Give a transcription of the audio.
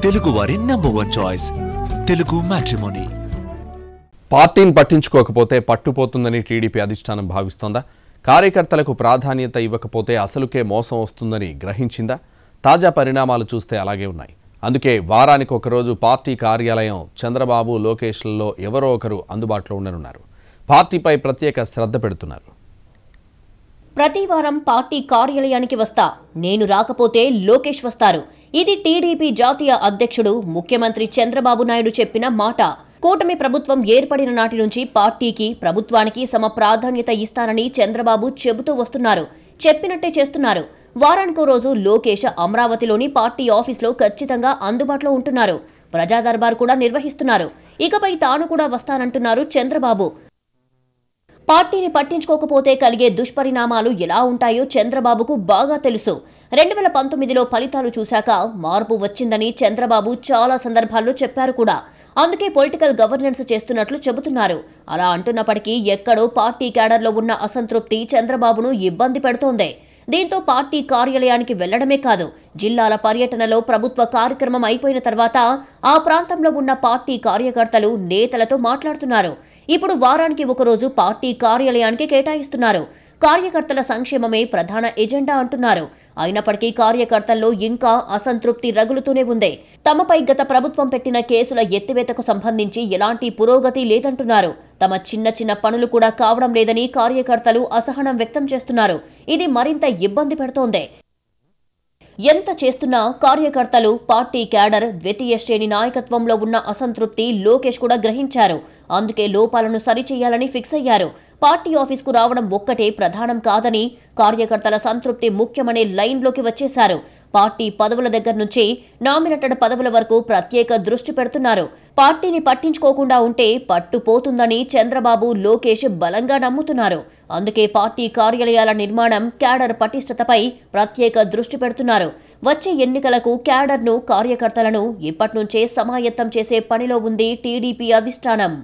తెలుగు వారి number 1 choice Telugu matrimony. పార్టీని పట్టించుకోకపోతే పట్టుపోతుందని టీడీపీ అధిష్టానం భావిస్తోందా? కార్యకర్తలకు ప్రాధాన్యత ఇవ్వకపోతే అసలుకే మోసం వస్తుందని గ్రహించిందా? తాజా పరిణామాలు చూస్తే అలాగే ఉన్నాయి. అందుకే వారానికి ఒకరోజు పార్టీ కార్యాలయం చంద్రబాబు లోకేష్లలో ఎవరో ఒకరు అందుబాటులో ఉండనున్నారు. పార్టీపై ప్రత్యేక శ్రద్ధ పెడుతున్నారు. ప్రతి వారం పార్టీ కార్యాలయానికి వస్తా, నేను రాకపోతే లోకేష్ వస్తారు. ఇది టీడీపీ జాతీయ అధ్యక్షుడు ముఖ్యమంత్రి చంద్రబాబు నాయుడు చెప్పిన మాట. కూటమి ప్రభుత్వం ఏర్పడిన నాటి నుంచి పార్టీకి, ప్రభుత్వానికి సమ ప్రాధాన్యత ఇస్తానని చంద్రబాబు చెబుతూ వస్తున్నారు. చెప్పినట్టే చేస్తున్నారు. వారానికో రోజు లోకేష్ అమరావతిలోని పార్టీ ఆఫీస్లో ఖచ్చితంగా అందుబాటులో ఉంటున్నారు. ప్రజా దర్బార్ కూడా నిర్వహిస్తున్నారు. ఇకపై తాను కూడా వస్తానంటున్నారు చంద్రబాబు. పార్టీని పట్టించుకోకపోతే కలిగే దుష్పరిణామాలు ఎలా ఉంటాయో చంద్రబాబుకు బాగా తెలుసు. 2019లో ఫలితాలు చూశాక మార్పు వచ్చిందని చంద్రబాబు చాలా సందర్భాల్లో చెప్పారు కూడా. అందుకే పొలిటికల్ గవర్నెన్స్ చేస్తున్నట్లు చెబుతున్నారు. అలా అంటున్నప్పటికీ ఎక్కడో పార్టీ క్యాడర్లో ఉన్న అసంతృప్తి చంద్రబాబును ఇబ్బంది పెడుతోంది. దీంతో పార్టీ కార్యాలయానికి వెళ్లడమే కాదు, జిల్లాల పర్యటనలో ప్రభుత్వ కార్యక్రమం అయిపోయిన తర్వాత ఆ ప్రాంతంలో ఉన్న పార్టీ కార్యకర్తలు, నేతలతో మాట్లాడుతున్నారు. ఇప్పుడు వారానికి ఒకరోజు పార్టీ కార్యాలయానికి కేటాయిస్తున్నారు. కార్యకర్తల సంక్షేమమే ప్రధాన ఎజెండా అంటున్నారు. అయినప్పటికీ కార్యకర్తల్లో ఇంకా అసంతృప్తి రగులుతూనే ఉంది. తమపై గత ప్రభుత్వం పెట్టిన కేసుల ఎత్తివేతకు సంబంధించి ఎలాంటి పురోగతి లేదంటున్నారు. తమ చిన్న చిన్న పనులు కూడా కావడం లేదని కార్యకర్తలు అసహనం వ్యక్తం చేస్తున్నారు. ఇది మరింత ఇబ్బంది పెడుతోంది. ఎంత చేస్తున్నా కార్యకర్తలు, పార్టీ క్యాడర్, ద్వితీయ శ్రేణి నాయకత్వంలో ఉన్న అసంతృప్తి లోకేష్ కూడా గ్రహించారు. అందుకే లోపాలను సరిచేయాలని ఫిక్స్ అయ్యారు. పార్టీ ఆఫీస్కు రావడం ఒక్కటే ప్రధానం కాదని, కార్యకర్తల సంతృప్తి ముఖ్యమనే లైన్లోకి వచ్చేశారు. పార్టీ పదవుల దగ్గర నుంచి నామినేటెడ్ పదవుల వరకు ప్రత్యేక దృష్టి పెడుతున్నారు. పార్టీని పట్టించుకోకుండా ఉంటే పట్టుపోతుందని చంద్రబాబు, లోకేష్ బలంగా నమ్ముతున్నారు. అందుకే పార్టీ కార్యాలయాల నిర్మాణం, క్యాడర్ పటిష్టతపై ప్రత్యేక దృష్టి పెడుతున్నారు. వచ్చే ఎన్నికలకు క్యాడర్ను, కార్యకర్తలను ఇప్పటి నుంచే సమాయత్తం చేసే పనిలో ఉంది టీడీపీ అధిష్టానం.